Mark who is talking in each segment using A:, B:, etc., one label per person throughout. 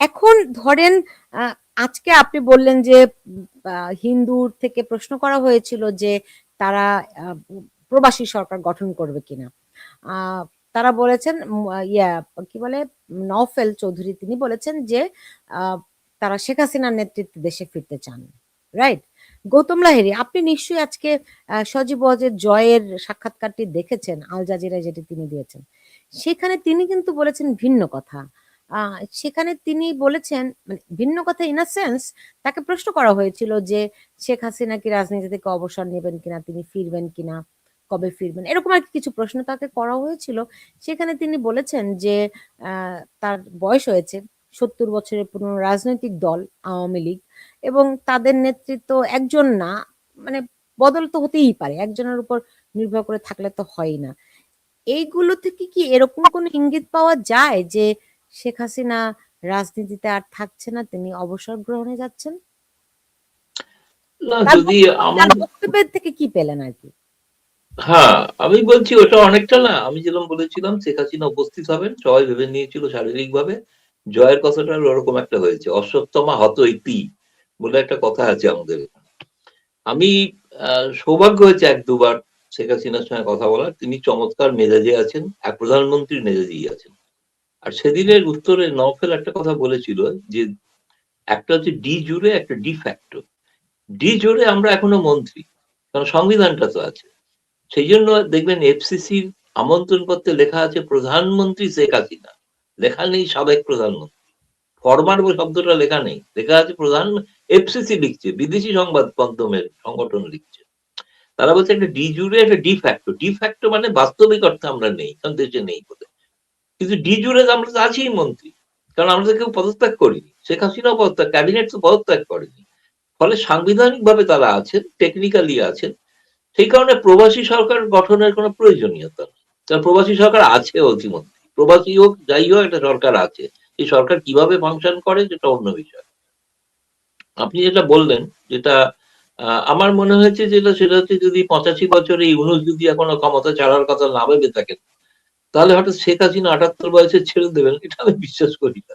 A: এখন ধরেন আজকে আপনি বললেন যে হিন্দুর থেকে প্রশ্ন করা হয়েছিল যে তারা প্রবাসী সরকার গঠন করবে কিনা। আহ, তারা বলেছেন কি বলে, নওফেল চৌধুরী তিনি বলেছেন যে আহ, তারা শেখ হাসিনার নেতৃত্বে দেশে ফিরতে চান। রাইট। গৌতম লাহিড়ী, আপনি নিশ্চয়ই আজকে সজীব ওয়াজেদ জয়ের সাক্ষাৎকারটি দেখেছেন, আল জাজিরায় যেটি তিনি দিয়েছেন। সেখানে তিনি কিন্তু বলেছেন ভিন্ন কথা। সেখানে তিনি বলেছেন, মানে ভিন্ন কথা ইন আ সেন্স, তাকে প্রশ্ন করা হয়েছিল যে শেখ হাসিনা কি রাজনীতি থেকে অবসর নেবেন কিনা, তিনি ফিরবেন কিনা, কবে ফিরবেন, এরকম আর কিছু প্রশ্ন তাকে করা হয়েছিল। সেখানে তিনি বলেছেন যে তার বয়স হয়েছে, 70 বছরের পুরনো রাজনৈতিক দল আওয়ামী লীগ, এবং তাদের নেতৃত্ব একজন না, মানে বদল তো হতেই পারে, একজনের উপর নির্ভর করে থাকলে তো হয় না। এইগুলো থেকে কি এরকম কোনো ইঙ্গিত পাওয়া যায় যে শেখ হাসিনা রাজনীতিতে আর থাকছে না, তিনি অবসর গ্রহণে যাচ্ছেন?
B: না, যদি আমার
A: বক্তব্যের থেকে কি পেলেন আর কি?
B: হ্যাঁ, আমি বলছি ওটা অনেকটা না, আমি যেরকম বলেছিলাম শেখ হাসিনা উপস্থিত হবেন, সবাই ভেবে নিয়েছিল শারীরিক ভাবে। জয়ের কথাটা ওরকম একটা হয়েছে, অশ্বত্থমা হত ইতি বলে একটা কথা আছে আমাদের। আমি সৌভাগ্য হয়েছে এক দুবার শেখ হাসিনার সঙ্গে কথা বলার, তিনি চমৎকার মেজাজে আছেন, এক প্রধানমন্ত্রীর মেজাজেই আছেন। আর সেদিনের উত্তরে নওফেল একটা কথা বলেছিল যে একটা হচ্ছে ডি জুড়ে, একটা ডি ফ্যাক্টো। ডি জুড়ে আমরা এখনো মন্ত্রী, কারণ সংবিধানটা তো আছে। সেই জন্য দেখবেন এফসিসির আমন্ত্রণ পত্রে লেখা আছে প্রধানমন্ত্রী শেখ হাসিনা, লেখা নেই সাবেক প্রধানমন্ত্রী। ফরমার শব্দটা লেখা নেই, লেখা আছে প্রধান। এফসিসি লিখছে, বিদেশি সংবাদ মাধ্যমের সংগঠন লিখছে। তারা বলছে একটা ডি জুড়ে, একটা ডি ফ্যাক্টো। ডি ফ্যাক্টো মানে বাস্তবিক অর্থে আমরা নেই, কারণ দেশে নেই বলে। কিন্তু ডি জুড়ে আমরা তো আছি মন্ত্রী, কারণ আমরা তো কেউ পদত্যাগ করিনি। শেখ হাসিনাও পদত্যাগ, ক্যাবিনেট তো পদত্যাগ করেনি। ফলে সাংবিধানিক ভাবে তারা আছেন, টেকনিক্যালি আছেন। সেই কারণে প্রবাসী সরকার গঠনের কোনো প্রয়োজনীয়তা নেই, কারণ প্রবাসী সরকার আছে অতিমধ্যে। প্রবাসী হোক যাই হোক, একটা সরকার আছে। এই সরকার কিভাবে ফাংশন করে সেটা অন্য বিষয়। আপনি যেটা বললেন, যেটা আমার মনে হয়েছে যেটা, সেটা হচ্ছে যদি 85 বছরে ইউনূস যদি এখনো ক্ষমতা ছাড়ার কথা না ভেবে থাকেন, তাহলে হয়তো শেখ হাসিনা 78 বয়সে ছেড়ে দেবেন, এটা আমি বিশ্বাস করি না।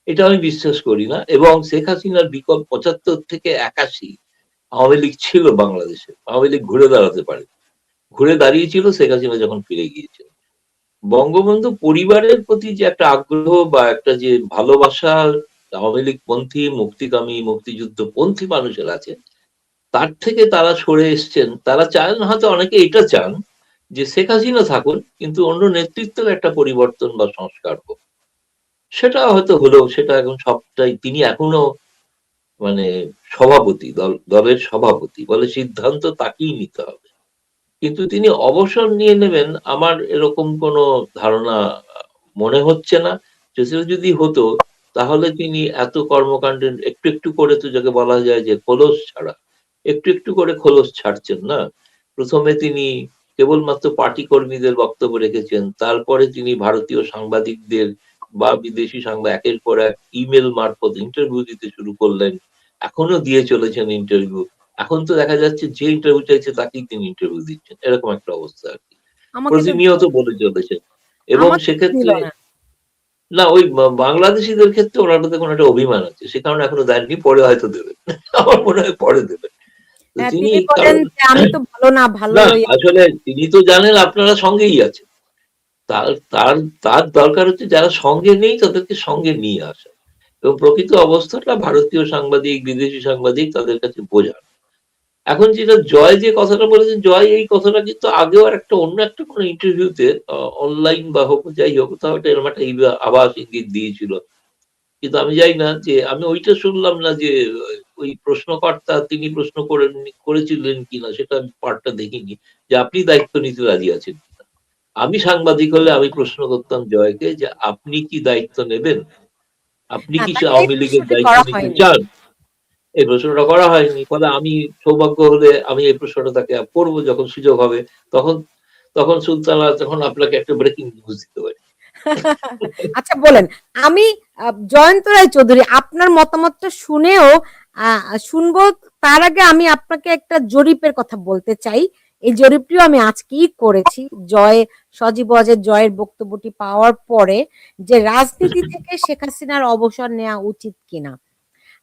B: এটা আমি বিশ্বাস করি না। এবং শেখ হাসিনার বিকল্প 75 থেকে 81 আওয়ামী লীগ ছিল বাংলাদেশে, আওয়ামী লীগ ঘুরে দাঁড়াতে পারে। ঘুরে দাঁড়িয়েছিল শেখ হাসিনা যখন ফিরে গিয়েছিল। বঙ্গবন্ধু পরিবারের প্রতি যে একটা আগ্রহ বা একটা যে ভালোবাসা আওয়ামী লীগ পন্থী, মুক্তিকামী, মুক্তিযুদ্ধ পন্থী মানুষের আছে, তার থেকে তারা সরে এসছেন। তারা চান, হয়তো অনেকে এটা চান যে শেখ হাসিনা থাকুন, কিন্তু অন্য নেতৃত্বের একটা পরিবর্তন বা সংস্কার হোক। সেটা হয়তো হলেও, সেটা এখন সবটাই তিনি এখনো মানে সভাপতি, দলের সভাপতি বলে সিদ্ধান্ত তাকেই নিতে হবে। কিন্তু তিনি অবসর নিয়ে নেবেন আমার এরকম কোনো ধারণা মনে হচ্ছে না। যদি হতো, তাহলে তিনি এত কর্মকাণ্ডের একটু একটু করে, তো যাকে বলা যায় যে খোলস ছাড়া, একটু একটু করে খোলস ছাড়ছেন না। প্রথমে তিনি কেবলমাত্র পার্টি কর্মীদের বক্তব্য রেখেছেন, তারপরে তিনি ভারতীয় সাংবাদিকদের বা বিদেশি সাংবাদিক একের পর এক ইমেল মারফত ইন্টারভিউ দিতে শুরু করলেন। এখনো দিয়ে চলেছেন ইন্টারভিউ। এখন তো দেখা যাচ্ছে যে ইন্টারভিউ চাইছে তাকেই তিনি ইন্টারভিউ দিচ্ছেন, এরকম একটা অবস্থা আর কি।
A: আমাকে তো
B: প্রতিনিয়ত বলে চলেছেন। এবং
A: আমাকে দিল
B: সেক্ষেত্রে
A: না।
B: না, ওই বাংলাদেশিদের ক্ষেত্রে ওনার মধ্যে কোনো একটা অভিমান আছে, সে কারণে এখনো দেননি, পরে হয়তো দেবেন। আমার মনে হয় পরে দেবেন। তো
A: হ্যাঁ,
B: তিনি
A: তিনি বলেন
B: কারণ
A: যে আমি তো ভালো না, ভালো
B: না,
A: লইয়া।
B: আসলে তিনি তো জানেন আপনারা সঙ্গেই আছেন। তার তার তার দরকার হচ্ছে যারা সঙ্গে নেই তাদেরকে সঙ্গে নিয়ে আসা, এবং প্রকৃত অবস্থাটা ভারতীয় সাংবাদিক, বিদেশি সাংবাদিক তাদের কাছে বোঝানো। এখন যেটা জয় যে কথাটা বলেছেন, জয় এই কথাটা কিন্তু আগেও আর একটা অন্য একটা কোনো ইন্টারভিউতে অনলাইন বা হোক যাই হোক, তাও একটা এরকম একটা আভাস ইঙ্গিত দিয়েছিল। কিন্তু আমি জানি না যে, আমি ওইটা শুনলাম না যে ওই প্রশ্নকর্তা তিনি প্রশ্ন করেছিলেন কিনা, সেটা আমি পার্টটা দেখিনি, যে আপনি দায়িত্ব নিতে রাজি আছেন কিনা। আমি সাংবাদিক হলে আমি প্রশ্ন করতাম জয়কে যে আপনি কি দায়িত্ব নেবেন, আপনি
A: না,
B: কি
A: তাকে এই
B: আওয়ামী লীগের
A: প্রশ্নটি
B: দায়িত্ব
A: করা
B: নিতে
A: হয়নি।
B: চান। এই প্রশ্নটা করা হয়নি। ফলে আমি সৌভাগ্য হলে আমি এই প্রশ্নটা তাকে করবো যখন সুযোগ হবে। তখন তখন সুলতানা, তখন আপনাকে একটা ব্রেকিং নিউজ দিতে পারি।
A: আচ্ছা বলেন, আমি জয়ন্ত রায় চৌধুরী আপনার মতামতটা শুনেও শুনবো, তার আগে আমি আপনাকে একটা জরিপের কথা বলতে চাই। এই জরিপটিও আমি আজকেই করেছি সজীব ওয়াজেদ জয়ের বক্তব্যটি পাওয়ার পরে, যে রাজনীতি থেকে শেখ হাসিনার অবসর নেওয়া উচিত কিনা।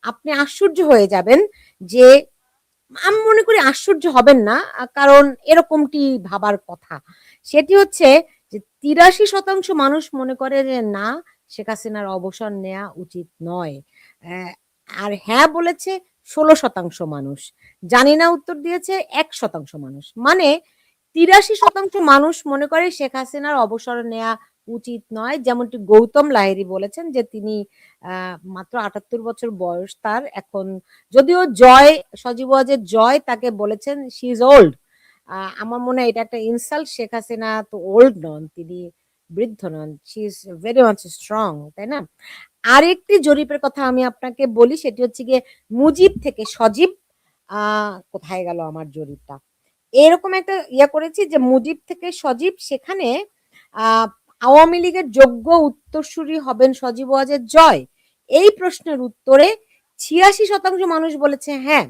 A: আপনি আশ্চর্য হয়ে যাবেন যে, আমি মনে করি আশ্চর্য হবেন না, কারণ এরকমটি ভাবার কথা। সেটি হচ্ছে যে ৮৩% মানুষ মনে করে যে না, শেখ হাসিনার অবসর নেওয়া উচিত নয়। আর হ্যাঁ বলেছে ১৬% মানুষ। জানি না উত্তর দিয়েছে ১% মানুষ। মানে ৮৩% মানুষ মনে করে শেখ হাসিনার অবসর নেওয়া উচিত নয়। যেমনটি গৌতম লাহিড়ী বলেছেন যে তিনি মাত্র ৭৮ বছর বয়স তার এখন। যদিও সজীব ওয়াজেদ তাকে বলেছেন শি ইজ ওল্ড। আমার মনে হয় এটা একটা ইনসাল্ট। শেখ হাসিনা তো ওল্ড নন, তিনি বৃদ্ধ নন। She is very much strong, তাই না? আরেকটি জরিপের কথা আমি আপনাকে বলি, সেটি হচ্ছে গিয়ে মুজিব থেকে সজীব। কোথায় গেল আমার জরিপটা? এরকম একটা করেছি যে মুজিব থেকে সজীব, সেখানে আওয়ামী লীগের যোগ্য উত্তরসূরি হবেন সজীব ওয়াজেদ জয়। এই প্রশ্নের উত্তরে ৮৬% মানুষ বলেছে হ্যাঁ,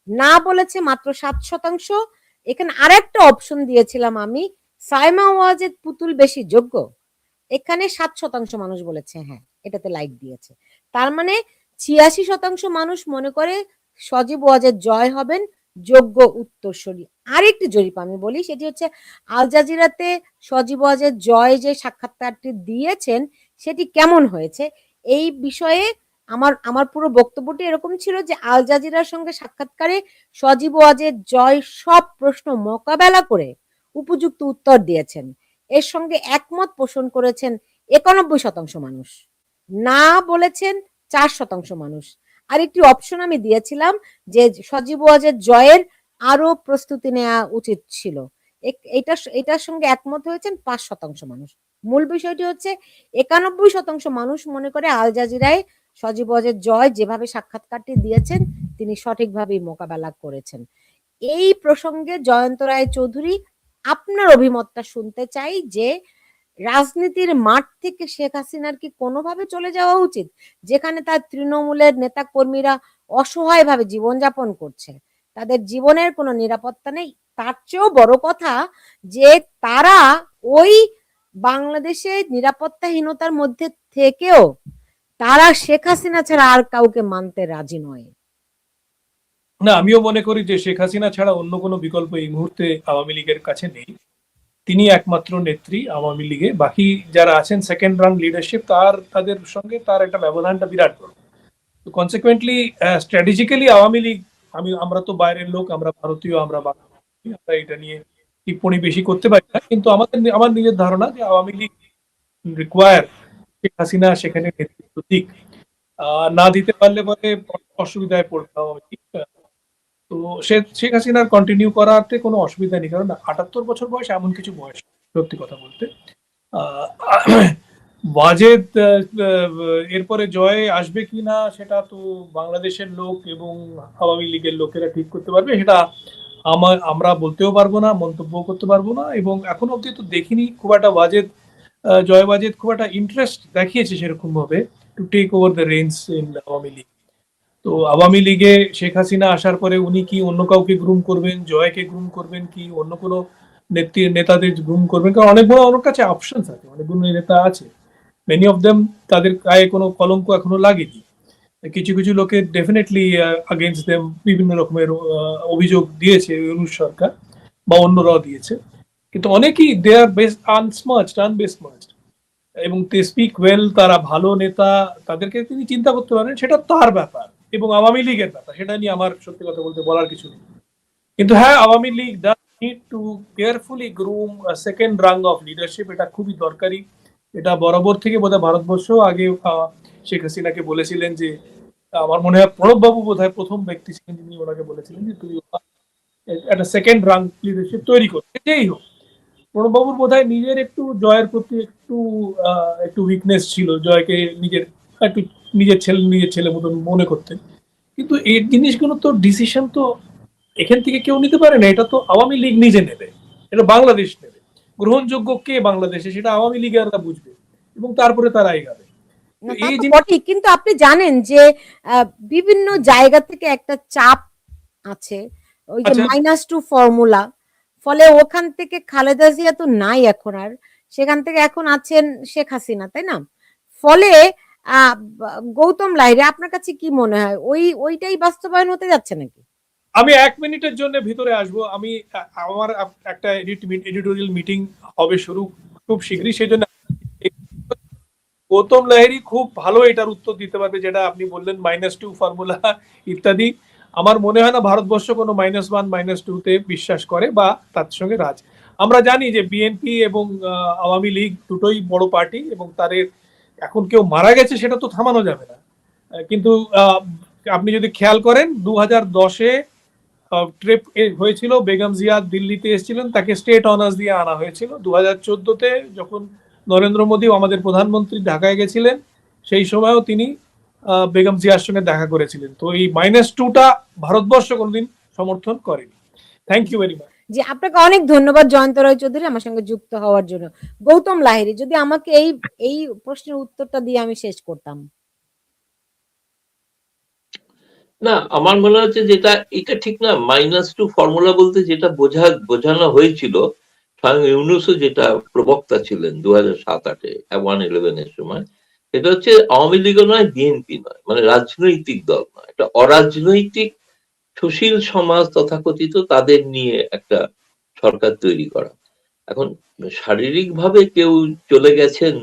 A: না বলেছে মাত্র ৭%। এখানে আরেকটা অপশন দিয়েছিলাম আমি, সাইমা ওয়াজেদ পুতুল বেশি যোগ্য। এখানে ৭% মানুষ বলেছে হ্যাঁ, এটাতে লাইক দিয়েছে। তার মানে ৮৬% মানুষ মনে করে সজীব ওয়াজেদ জয় হবেন যোগ্য উত্তরসূরি। আরেকটি জরিপ আমি বলি, সেটি হচ্ছে আল জাজিরাতে সজীব ওয়াজেদ জয় যে সাক্ষাৎকারটি দিয়েছেন সেটি কেমন হয়েছে। এই বিষয়ে আমার পুরো বক্তব্যটি এরকম ছিল যে আল জাজিরার সঙ্গে সাক্ষাৎকারে সজীব ওয়াজেদ জয় সব প্রশ্ন মোকাবেলা করে উপযুক্ত উত্তর দিয়েছেন। এর সঙ্গে একমত পোষণ করেছেন ৯১% মানুষ, না বলেছেন ৪% মানুষ। আর একটি অপশন আমি দিয়েছিলাম যে সজীব ওয়াজেদ জয়ের আরো প্রস্তুতি নেওয়া উচিত ছিল। এটার সঙ্গে একমত হয়েছেন ৫% মানুষ। মূল বিষয়টি হচ্ছে ৯১% মানুষ মনে করে আল জাজিরায় সজীব ওয়াজেদ জয় যেভাবে সাক্ষাৎকারটি দিয়েছেন তিনি সঠিকভাবেই মোকাবেলা করেছেন। এই প্রসঙ্গে জয়ন্ত রায় চৌধুরী, আপনার অভিমতটা শুনতে চাই যে রাজনীতির মাঠ থেকে শেখ হাসিনার কি কোনোভাবে চলে যাওয়া উচিত, যেখানে তার তৃণমূলের নেতা কর্মীরা অসহায়ভাবে জীবনযাপন করছে, তাদের জীবনের কোনো নিরাপত্তা নেই। তার চেয়েও বড় কথা যে তারা ওই বাংলাদেশে নিরাপত্তাহীনতার মধ্যে থেকেও তারা শেখ হাসিনা ছাড়া আর কাউকে মানতে রাজি নয়।
C: না, আমিও মনে করি যে শেখ হাসিনা ছাড়া অন্য কোনো বিকল্প এই মুহূর্তে আওয়ামী লীগের কাছে নেই। তিনি একমাত্র নেত্রী আওয়ামী লীগে। বাকি যারা আছেন সেকেন্ড রান লিডারশিপ, তাদের সঙ্গে তার একটা ব্যবধানটা বিরাট বড়। তো কনসিকুয়েন্টলি স্ট্র্যাটেজিক্যালি আওয়ামী লীগ, আমরা তো বাইরের লোক, আমরা ভারতীয়, আমরা এটা নিয়ে টিপ্পণী বেশি করতে পারি না, কিন্তু আমার নিজের ধারণা যে আওয়ামী লীগ রিকোয়ার শেখ হাসিনা সেখানে নেতৃত্ব দিক। না দিতে পারলে পরে অসুবিধায় পড়বে আওয়ামী লীগ। তো শেখ হাসিনার কন্টিনিউ করাতে কোনো অসুবিধা নেই, কারণ ৭৮ বছর বয়স এমন কিছু বয়স, সত্যি কথা বলতে। ওয়াজেদ এরপরে জয় আসবে কি না সেটা তো বাংলাদেশের লোক এবং আওয়ামী লীগের লোকেরা ঠিক করতে পারবে। সেটা আমরা বলতেও পারবো না, মন্তব্য করতে পারবো না। এবং এখনো অব্দি তো দেখিনি খুব একটা জয় ওয়াজেদ খুব একটা ইন্টারেস্ট দেখিয়েছে সেরকম ভাবে to take over the range in Awami League. তো আওয়ামী লীগে শেখ হাসিনা আসার পরে উনি কি অন্য কাউকে গ্রুম করবেন, জয়কে গ্রুম করবেন, কি অন্য কোনো নেতাদের গ্রুম করবেন? কারণ অনেক কাছে অপশনস আছে, অনেকগুলো নেতা আছে, মেনি অফ দেম তাদের গায়ে কোনো কলঙ্ক এখনো লাগেনি। কিছু কিছু লোকে ডেফিনেটলি আগেইনস্ট দেম বিভিন্ন রকমের অভিযোগ দিয়েছে ইউনূস সরকার বা অন্যরাও দিয়েছে, কিন্তু অনেকেই দে আর বেস্ট আনবেসমার্জড এবং দে স্পিক ওয়েল, তারা ভালো নেতা, তাদেরকে তিনি চিন্তা করতে পারেন, সেটা তার ব্যাপার এবং আওয়ামী লীগের ব্যাপার। সেটা নিয়ে আমার সত্যি কথা বলতে বলার কিছু নেই। কিন্তু হ্যাঁ, Awami League does need to carefully groom second rung of leadership. এটা খুবই দরকারি। এটা বরাবর থেকে বোধহয় ভারতবর্ষ আগে শেখ হাসিনাকে বলেছিলেন যে, আমার মনে হয় প্রণব বাবু বোধহয় প্রথম ব্যক্তি ছিলেন যিনি ওনাকে বলেছিলেন যে তুই একটা সেকেন্ড রাং লিডারশিপ তৈরি করতে। যেই হোক, প্রণববাবুর বোধহয় নিজের একটু জয়ের প্রতি একটু উইকনেস ছিল, জয়কে একটু নিজের ছেলে মতন মনে করতেন। কিন্তু এই জিনিসগুলো তো ডিসিশন তো এখান থেকে কেউ নিতে পারে না, এটা তো আওয়ামী লীগ নিজে নেবে, এটা বাংলাদেশ নেবে। গ্রহণযোগ্য কে বাংলাদেশে সেটা আওয়ামী লীগেররা বুঝবে এবং তারপরে তারা এগাবে।
A: কিন্তু আপনি জানেন যে বিভিন্ন জায়গা থেকে একটা চাপ আছে, ওই যে -2 ফলে ওখান থেকে খালেদা জিয়া তো নাই এখন আর, সেখান থেকে এখন আছেন শেখ হাসিনা, তাই না? ফলে গৌতম লাহিড়ী, আপনার কাছে কি মনে হয় ওইটাই বাস্তবায়ন হতে যাচ্ছে নাকি?
C: আমি 1 মিনিটের জন্য ভিতরে আসবো। আমি আমার একটা এডিটোরিয়াল মিটিং হবে শুরু খুব শীঘ্রই, সেই জন্য গৌতম লাহিড়ী খুব ভালো এটার উত্তর দিতে পারবে, যেটা আপনি বললেন -2 ফর্মুলা ইত্যাদি। আমার মনে হয় না ভারতবর্ষ কোনো -1 -2 তে বিশ্বাস করে বা তার সঙ্গে রাজ। আমরা জানি যে বিএনপি এবং আওয়ামী লীগ দুটোই বড় পার্টি, এবং তাদের এখন কেউ মারা গেছে সেটা তো থামানো যাবে না। কিন্তু আপনি যদি খেয়াল করেন 2010-এ ট্রিপ হয়েছিল, বেগম জিয়া দিল্লিতে এসেছিলেন, তাকে স্টেট অনার্স দিয়ে আনা হয়েছিল। 2014-তে যখন নরেন্দ্র মোদী আমাদের প্রধানমন্ত্রী ঢাকায় গেছিলেন, সেই সময়ও তিনি বেগম জিয়ার সঙ্গে দেখা করেছিলেন। তো এই -2টা ভারতবর্ষ কোনোদিন সমর্থন করেনি। Thank you very much.
A: জি, আপনাকে অনেক ধন্যবাদ জয়ন্ত রায় চৌধুরী আমার সঙ্গে যুক্ত হওয়ার জন্য। গৌতম লাহিড়ী, যদি আমাকে এই প্রশ্নের উত্তরটা দিয়ে আমি শেষ করতাম।
B: না, আমার মনে হচ্ছে যেটা এটা ঠিক না। -2 ফর্মুলা বলতে যেটা বোঝানো হয়েছিল, স্বয়ং ইউনূসও যেটা প্রবক্তা ছিলেন 2007-8-এ 1/11 এর সময়, এটা হচ্ছে আওয়ামী লীগও নয়, বিএনপি নয়, মানে রাজনৈতিক দল নয়, একটা অরাজনৈতিক সুশীল সমাজ তথাকথিত তাদের নিয়ে একটা সরকার তৈরি করা। এখন শারীরিকভাবে কেউ চলে গেছেন,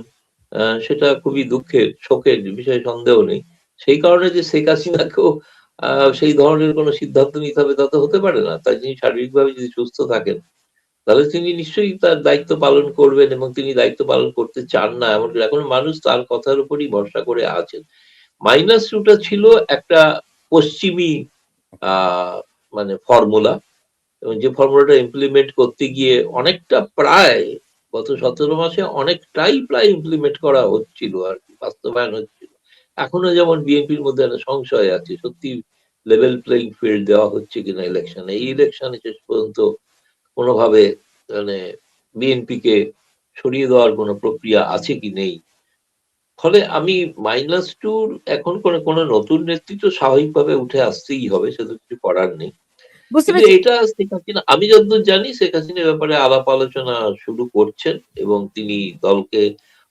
B: সেটা খুবই দুঃখের, শোকের বিষয়, সন্দেহ নেই। সেই কারণে যে শেখ হাসিনাকেও সেই ধরনের কোনো সিদ্ধান্ত নিতে হবে তা তো হতে পারে না। তাই তিনি শারীরিকভাবে যদি সুস্থ থাকেন, তাহলে তিনি নিশ্চয়ই তার দায়িত্ব পালন করবেন, এবং তিনি দায়িত্ব পালন করতে চান না এমন এখন মানুষ তার কথার উপরই ভরসা করে আছেন। -2টা ছিল একটা পশ্চিমী মানে ফর্মুলা, এবং যে ফর্মুলাটা ইমপ্লিমেন্ট করতে গিয়ে অনেকটা প্রায় গত 17 মাসে অনেকটাই প্রায় ইমপ্লিমেন্ট করা হচ্ছিল আর কি, বাস্তবায়ন হচ্ছিল। এখনো যেমন বিএনপির মধ্যে একটা সংশয় আছে, সত্যি লেভেল প্লেইং ফিল্ড দেওয়া হচ্ছে কিনা ইলেকশনে। এই ইলেকশনে শেষ পর্যন্ত কোনোভাবে মানে বিএনপি কে সরিয়ে দেওয়ার কোনো প্রক্রিয়া আছে কি নেই। ফলে আমি -2 এখন কোনো নতুন নেতৃত্ব স্বাভাবিকভাবে উঠে আসতেই হবে, সেটা কিছু করার নেই।
A: বুঝতে
B: কিন্তু
A: পেরেছি।
B: এটা শেখ হাসিনা, আমি যতদূর জানি শেখ হাসিনার ব্যাপারে আলাপ আলোচনা শুরু করছেন, এবং তিনি দলকে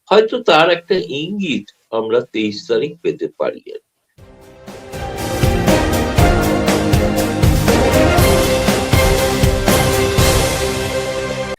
B: হয়তো তার একটা ইঙ্গিত আমরা 23 তারিখ পেতে পারি।